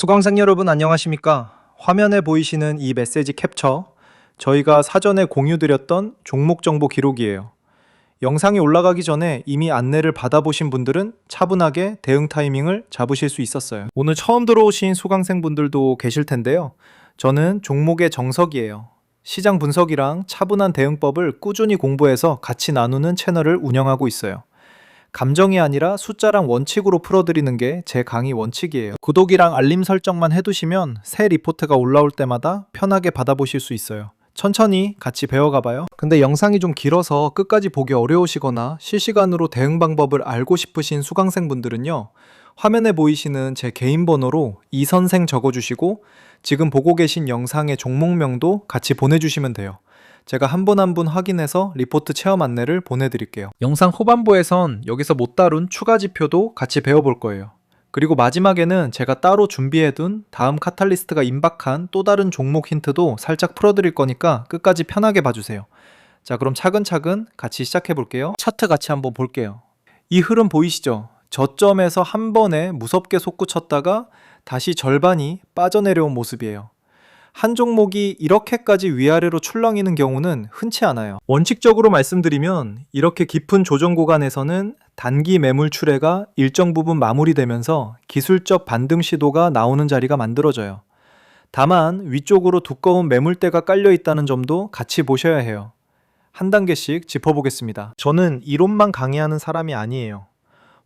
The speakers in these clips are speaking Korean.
수강생 여러분 안녕하십니까? 화면에 보이시는 이 메시지 캡처, 저희가 사전에 공유드렸던 종목 정보 기록이에요. 영상이 올라가기 전에 이미 안내를 받아보신 분들은 차분하게 대응 타이밍을 잡으실 수 있었어요. 오늘 처음 들어오신 수강생분들도 계실 텐데요. 저는 종목의 정석이에요. 시장 분석이랑 차분한 대응법을 꾸준히 공부해서 같이 나누는 채널을 운영하고 있어요. 감정이 아니라 숫자랑 원칙으로 풀어드리는 게 제 강의 원칙이에요. 구독이랑 알림 설정만 해두시면 새 리포트가 올라올 때마다 편하게 받아보실 수 있어요. 천천히 같이 배워가봐요. 근데 영상이 좀 길어서 끝까지 보기 어려우시거나 실시간으로 대응 방법을 알고 싶으신 수강생분들은요, 화면에 보이시는 제 개인 번호로 이선생 적어주시고 지금 보고 계신 영상의 종목명도 같이 보내주시면 돼요. 제가 한 분 한 분 확인해서 리포트 체험 안내를 보내드릴게요. 영상 후반부에선 여기서 못 다룬 추가 지표도 같이 배워볼 거예요. 그리고 마지막에는 제가 따로 준비해둔 다음 카탈리스트가 임박한 또 다른 종목 힌트도 살짝 풀어드릴 거니까 끝까지 편하게 봐주세요. 자, 그럼 차근차근 같이 시작해 볼게요. 차트 같이 한번 볼게요. 이 흐름 보이시죠? 저점에서 한 번에 무섭게 솟구쳤다가 다시 절반이 빠져내려온 모습이에요. 한 종목이 이렇게까지 위아래로 출렁이는 경우는 흔치 않아요. 원칙적으로 말씀드리면 이렇게 깊은 조정 구간에서는 단기 매물 출회가 일정 부분 마무리되면서 기술적 반등 시도가 나오는 자리가 만들어져요. 다만 위쪽으로 두꺼운 매물대가 깔려 있다는 점도 같이 보셔야 해요. 한 단계씩 짚어보겠습니다. 저는 이론만 강의하는 사람이 아니에요.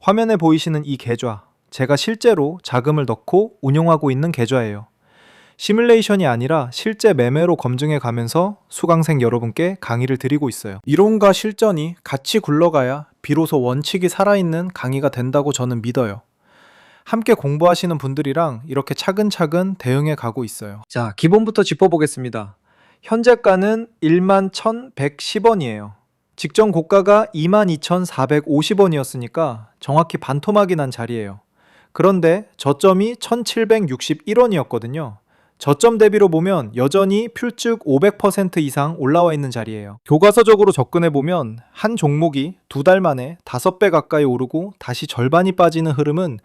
화면에 보이시는 이 계좌, 제가 실제로 자금을 넣고 운용하고 있는 계좌예요. 시뮬레이션이 아니라 실제 매매로 검증해 가면서 수강생 여러분께 강의를 드리고 있어요. 이론과 실전이 같이 굴러가야 비로소 원칙이 살아있는 강의가 된다고 저는 믿어요. 함께 공부하시는 분들이랑 이렇게 차근차근 대응해 가고 있어요. 자, 기본부터 짚어보겠습니다. 현재가는 11,110원이에요. 직전 고가가 22,450원이었으니까 정확히 반토막이 난 자리예요. 그런데 저점이 1,761원이었거든요. 저점 대비로 보면 여전히 필쭉 500% 이상 올라와 있는 자리예요. 교과서적으로 접근해 보면 한 종목이 두 달 만에 5배 가까이 오르고 다시 절반이 빠지는 흐름은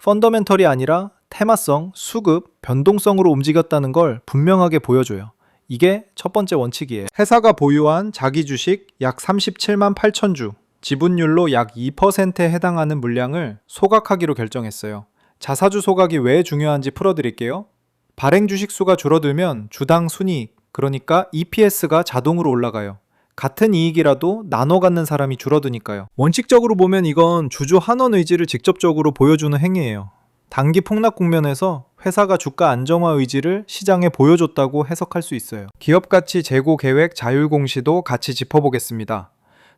펀더멘털이 아니라 테마성, 수급, 변동성으로 움직였다는 걸 분명하게 보여줘요. 이게 첫 번째 원칙이에요. 회사가 보유한 자기 주식 약 37만 8천 주, 지분율로 약 2%에 해당하는 물량을 소각하기로 결정했어요. 자사주 소각이 왜 중요한지 풀어드릴게요. 발행 주식 수가 줄어들면 주당 순이익, 그러니까 EPS가 자동으로 올라가요. 같은 이익이라도 나눠 갖는 사람이 줄어드니까요. 원칙적으로 보면 이건 주주 환원 의지를 직접적으로 보여주는 행위예요. 단기 폭락 국면에서 회사가 주가 안정화 의지를 시장에 보여줬다고 해석할 수 있어요. 기업 가치 재고 계획 자율 공시도 같이 짚어보겠습니다.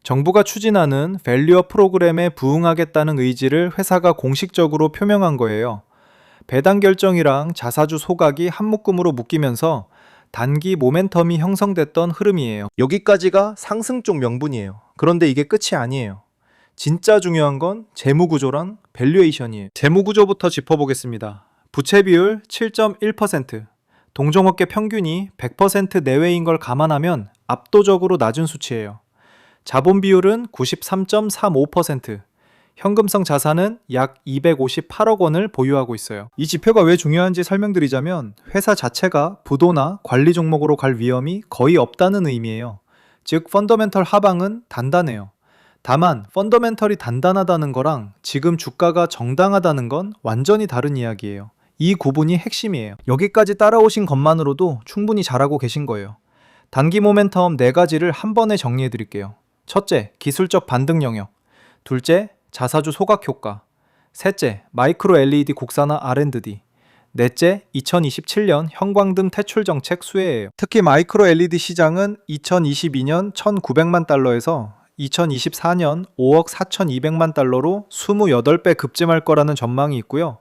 정부가 추진하는 밸류업 프로그램에 부응하겠다는 의지를 회사가 공식적으로 표명한 거예요. 배당 결정이랑 자사주 소각이 한 묶음으로 묶이면서 단기 모멘텀이 형성됐던 흐름이에요. 여기까지가 상승 쪽 명분이에요. 그런데 이게 끝이 아니에요. 진짜 중요한 건 재무구조랑 밸류에이션이에요. 재무구조부터 짚어보겠습니다. 부채 비율 7.1%, 동종업계 평균이 100% 내외인 걸 감안하면 압도적으로 낮은 수치예요. 자본 비율은 93.35%, 현금성 자산은 약 258억 원을 보유하고 있어요. 이 지표가 왜 중요한지 설명드리자면 회사 자체가 부도나 관리 종목으로 갈 위험이 거의 없다는 의미예요. 즉 펀더멘털 하방은 단단해요. 다만 펀더멘털이 단단하다는 거랑 지금 주가가 정당하다는 건 완전히 다른 이야기예요. 이 구분이 핵심이에요. 여기까지 따라오신 것만으로도 충분히 잘하고 계신 거예요. 단기 모멘텀 4가지를 한 번에 정리해 드릴게요. 첫째, 기술적 반등 영역. 둘째, 자사주 소각 효과. 셋째, 마이크로 LED 국산화 R&D. 넷째, 2027년 형광등 퇴출 정책 수혜예요. 특히 마이크로 LED 시장은 2022년 1,900만 달러에서 2024년 5억 4,200만 달러로 28배 급증할 거라는 전망이 있고요.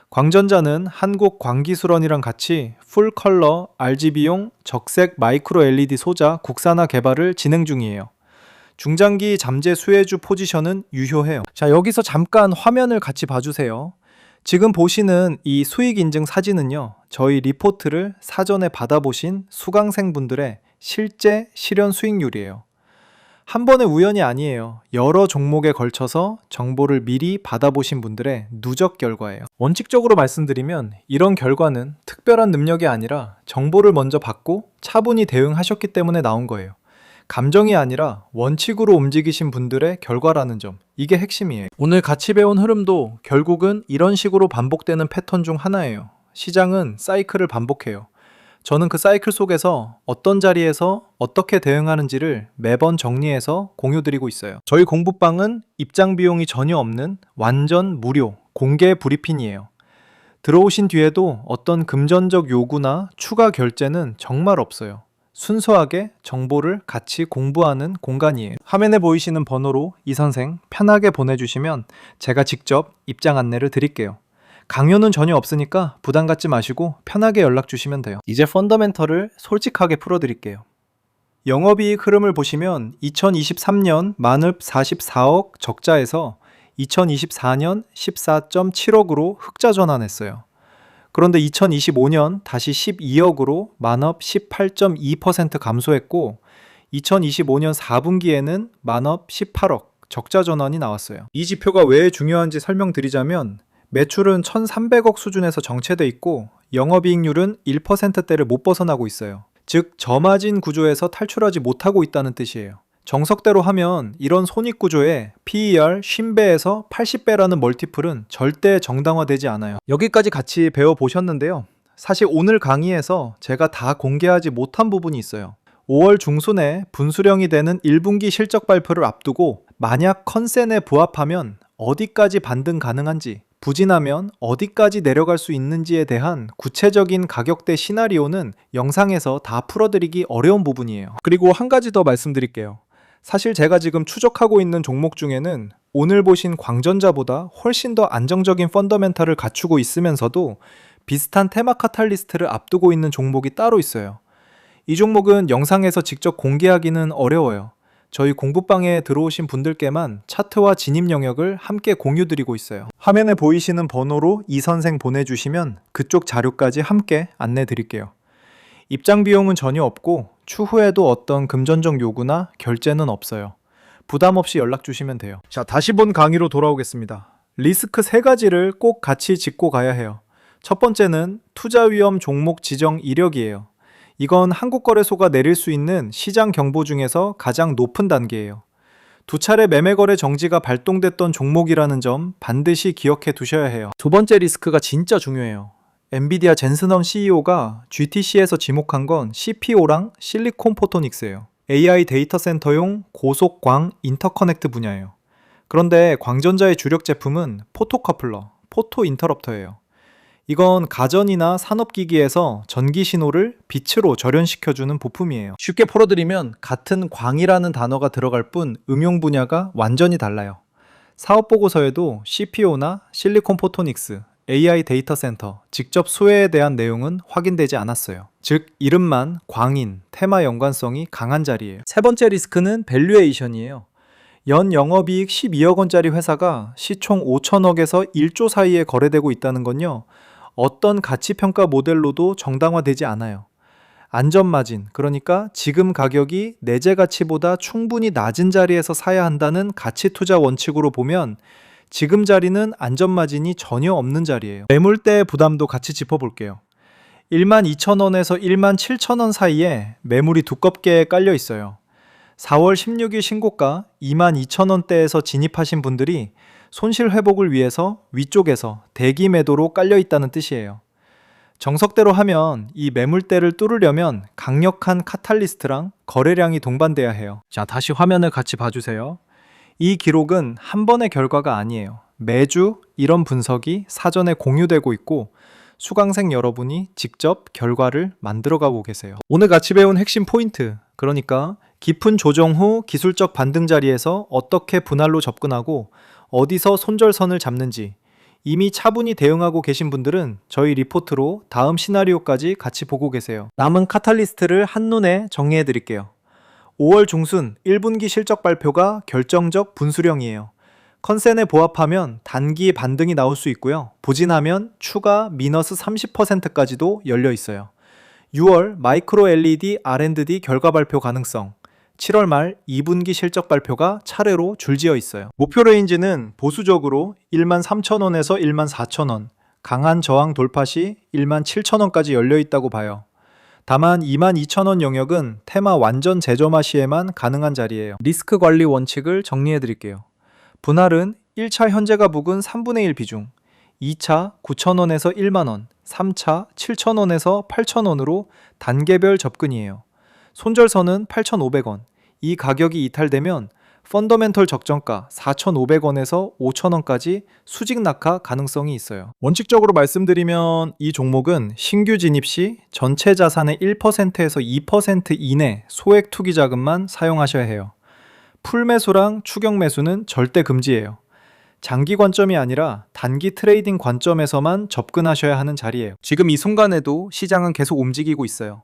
광전자는 한국광기술원이랑 같이 풀컬러 RGB용 적색 마이크로 LED 소자 국산화 개발을 진행 중이에요. 중장기 잠재 수혜주 포지션은 유효해요. 자, 여기서 잠깐 화면을 같이 봐주세요. 지금 보시는 이 수익 인증 사진은요, 저희 리포트를 사전에 받아보신 수강생분들의 실제 실현 수익률이에요. 한 번의 우연이 아니에요. 여러 종목에 걸쳐서 정보를 미리 받아보신 분들의 누적 결과예요. 원칙적으로 말씀드리면 이런 결과는 특별한 능력이 아니라 정보를 먼저 받고 차분히 대응하셨기 때문에 나온 거예요. 감정이 아니라 원칙으로 움직이신 분들의 결과라는 점, 이게 핵심이에요. 오늘 같이 배운 흐름도 결국은 이런 식으로 반복되는 패턴 중 하나예요. 시장은 사이클을 반복해요. 저는 그 사이클 속에서 어떤 자리에서 어떻게 대응하는지를 매번 정리해서 공유드리고 있어요. 저희 공부방은 입장 비용이 전혀 없는 완전 무료 공개 브리핑이에요. 들어오신 뒤에도 어떤 금전적 요구나 추가 결제는 정말 없어요. 순수하게 정보를 같이 공부하는 공간이에요. 화면에 보이시는 번호로 이 선생 편하게 보내주시면 제가 직접 입장 안내를 드릴게요. 강요는 전혀 없으니까 부담 갖지 마시고 편하게 연락 주시면 돼요. 이제 펀더멘털을 솔직하게 풀어드릴게요. 영업이익 흐름을 보시면 2023년 만읍 44억 적자에서 2024년 14.7억으로 흑자 전환했어요. 그런데 2025년 다시 12억으로 만업 18.2% 감소했고 2025년 4분기에는 만업 18억 적자 전환이 나왔어요. 이 지표가 왜 중요한지 설명드리자면 매출은 1,300억 수준에서 정체돼 있고 영업이익률은 1%대를 못 벗어나고 있어요. 즉 저마진 구조에서 탈출하지 못하고 있다는 뜻이에요. 정석대로 하면 이런 손익구조에 PER 50배에서 80배라는 멀티플은 절대 정당화되지 않아요. 여기까지 같이 배워보셨는데요. 사실 오늘 강의에서 제가 다 공개하지 못한 부분이 있어요. 5월 중순에 분수령이 되는 1분기 실적 발표를 앞두고 만약 컨센에 부합하면 어디까지 반등 가능한지, 부진하면 어디까지 내려갈 수 있는지에 대한 구체적인 가격대 시나리오는 영상에서 다 풀어드리기 어려운 부분이에요. 그리고 한 가지 더 말씀드릴게요. 사실 제가 지금 추적하고 있는 종목 중에는 오늘 보신 광전자보다 훨씬 더 안정적인 펀더멘탈을 갖추고 있으면서도 비슷한 테마 카탈리스트를 앞두고 있는 종목이 따로 있어요. 이 종목은 영상에서 직접 공개하기는 어려워요. 저희 공부방에 들어오신 분들께만 차트와 진입 영역을 함께 공유드리고 있어요. 화면에 보이시는 번호로 이 선생 보내주시면 그쪽 자료까지 함께 안내 드릴게요. 입장 비용은 전혀 없고 추후에도 어떤 금전적 요구나 결제는 없어요. 부담 없이 연락 주시면 돼요. 자, 다시 본 강의로 돌아오겠습니다. 리스크 3가지를 꼭 같이 짚고 가야 해요. 첫 번째는 투자 위험 종목 지정 이력이에요. 이건 한국거래소가 내릴 수 있는 시장 경보 중에서 가장 높은 단계예요. 2차례 매매 거래 정지가 발동됐던 종목이라는 점 반드시 기억해 두셔야 해요. 두 번째 리스크가 진짜 중요해요. 엔비디아 젠슨엄 CEO가 GTC에서 지목한 건 CPO랑 실리콘 포토닉스예요. AI 데이터 센터용 고속광 인터커넥트 분야예요. 그런데 광전자의 주력 제품은 포토커플러, 포토 인터럽터예요. 이건 가전이나 산업기기에서 전기 신호를 빛으로 절연시켜주는 부품이에요. 쉽게 풀어드리면 같은 광이라는 단어가 들어갈 뿐 응용 분야가 완전히 달라요. 사업보고서에도 CPO나 실리콘 포토닉스, AI 데이터 센터, 직접 수혜에 대한 내용은 확인되지 않았어요. 즉, 이름만 광인, 테마 연관성이 강한 자리예요. 세 번째 리스크는 밸류에이션이에요. 연 영업이익 12억 원짜리 회사가 시총 5천억에서 1조 사이에 거래되고 있다는 건요. 어떤 가치평가 모델로도 정당화되지 않아요. 안전마진, 그러니까 지금 가격이 내재 가치보다 충분히 낮은 자리에서 사야 한다는 가치 투자 원칙으로 보면 지금 자리는 안전마진이 전혀 없는 자리예요. 매물대 부담도 같이 짚어볼게요. 12,000원에서 17,000원 사이에 매물이 두껍게 깔려 있어요. 4월 16일 신고가 22,000원대에서 진입하신 분들이 손실 회복을 위해서 위쪽에서 대기 매도로 깔려 있다는 뜻이에요. 정석대로 하면 이 매물대를 뚫으려면 강력한 카탈리스트랑 거래량이 동반돼야 해요. 자, 다시 화면을 같이 봐주세요. 이 기록은 한 번의 결과가 아니에요. 매주 이런 분석이 사전에 공유되고 있고 수강생 여러분이 직접 결과를 만들어가고 계세요. 오늘 같이 배운 핵심 포인트, 그러니까 깊은 조정 후 기술적 반등 자리에서 어떻게 분할로 접근하고 어디서 손절선을 잡는지 이미 차분히 대응하고 계신 분들은 저희 리포트로 다음 시나리오까지 같이 보고 계세요. 남은 카탈리스트를 한눈에 정리해 드릴게요. 5월 중순 1분기 실적 발표가 결정적 분수령이에요. 컨센에 부합하면 단기 반등이 나올 수 있고요. 부진하면 추가 미너스 30%까지도 열려 있어요. 6월 마이크로 LED R&D 결과 발표 가능성, 7월 말 2분기 실적 발표가 차례로 줄지어 있어요. 목표 레인지는 보수적으로 13,000원에서 14,000원, 강한 저항 돌파 시 17,000원까지 열려 있다고 봐요. 다만 22,000원 영역은 테마 완전 재점화 시에만 가능한 자리예요. 리스크 관리 원칙을 정리해 드릴게요. 분할은 1차 현재가 북은 3분의 1 비중, 2차 9,000원에서 1만원, 3차 7,000원에서 8,000원으로 단계별 접근이에요. 손절선은 8,500원. 이 가격이 이탈되면 펀더멘털 적정가 4,500원에서 5,000원까지 수직 낙하 가능성이 있어요. 원칙적으로 말씀드리면 이 종목은 신규 진입 시 전체 자산의 1%에서 2% 이내 소액 투기 자금만 사용하셔야 해요. 풀 매수랑 추격 매수는 절대 금지예요. 장기 관점이 아니라 단기 트레이딩 관점에서만 접근하셔야 하는 자리예요. 지금 이 순간에도 시장은 계속 움직이고 있어요.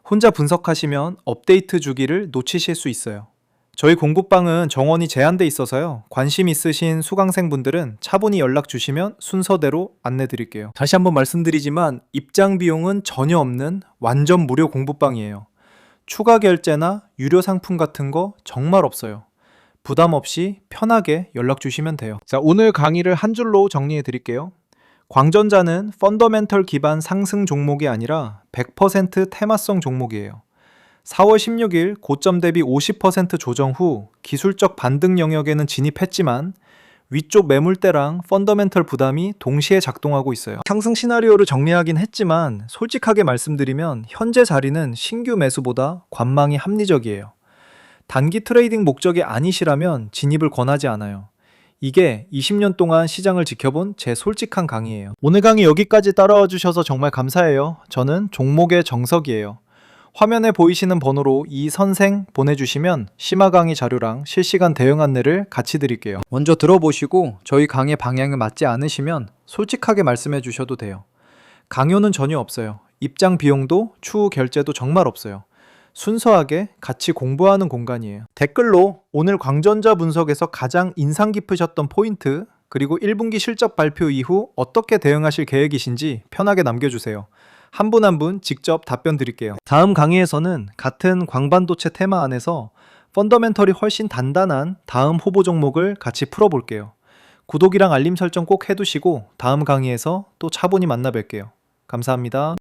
혼자 분석하시면 업데이트 주기를 놓치실 수 있어요. 저희 공부방은 정원이 제한돼 있어서요. 관심 있으신 수강생분들은 차분히 연락 주시면 순서대로 안내 드릴게요. 다시 한번 말씀드리지만 입장 비용은 전혀 없는 완전 무료 공부방이에요. 추가 결제나 유료 상품 같은 거 정말 없어요. 부담 없이 편하게 연락 주시면 돼요. 자, 오늘 강의를 한 줄로 정리해 드릴게요. 광전자는 펀더멘털 기반 상승 종목이 아니라 100% 테마성 종목이에요. 4월 16일 고점 대비 50% 조정 후 기술적 반등 영역에는 진입했지만 위쪽 매물대랑 펀더멘털 부담이 동시에 작동하고 있어요. 상승 시나리오를 정리하긴 했지만 솔직하게 말씀드리면 현재 자리는 신규 매수보다 관망이 합리적이에요. 단기 트레이딩 목적이 아니시라면 진입을 권하지 않아요. 이게 20년 동안 시장을 지켜본 제 솔직한 강의예요. 오늘 강의 여기까지 따라와 주셔서 정말 감사해요. 저는 종목의 정석이에요. 화면에 보이시는 번호로 이 선생 보내주시면 심화 강의 자료랑 실시간 대응 안내를 같이 드릴게요. 먼저 들어보시고 저희 강의 방향에 맞지 않으시면 솔직하게 말씀해 주셔도 돼요. 강요는 전혀 없어요. 입장 비용도 추후 결제도 정말 없어요. 순수하게 같이 공부하는 공간이에요. 댓글로 오늘 광전자 분석에서 가장 인상 깊으셨던 포인트, 그리고 1분기 실적 발표 이후 어떻게 대응하실 계획이신지 편하게 남겨주세요. 한 분 한 분 직접 답변 드릴게요. 다음 강의에서는 같은 광반도체 테마 안에서 펀더멘털이 훨씬 단단한 다음 후보 종목을 같이 풀어볼게요. 구독이랑 알림 설정 꼭 해두시고 다음 강의에서 또 차분히 만나 뵐게요. 감사합니다.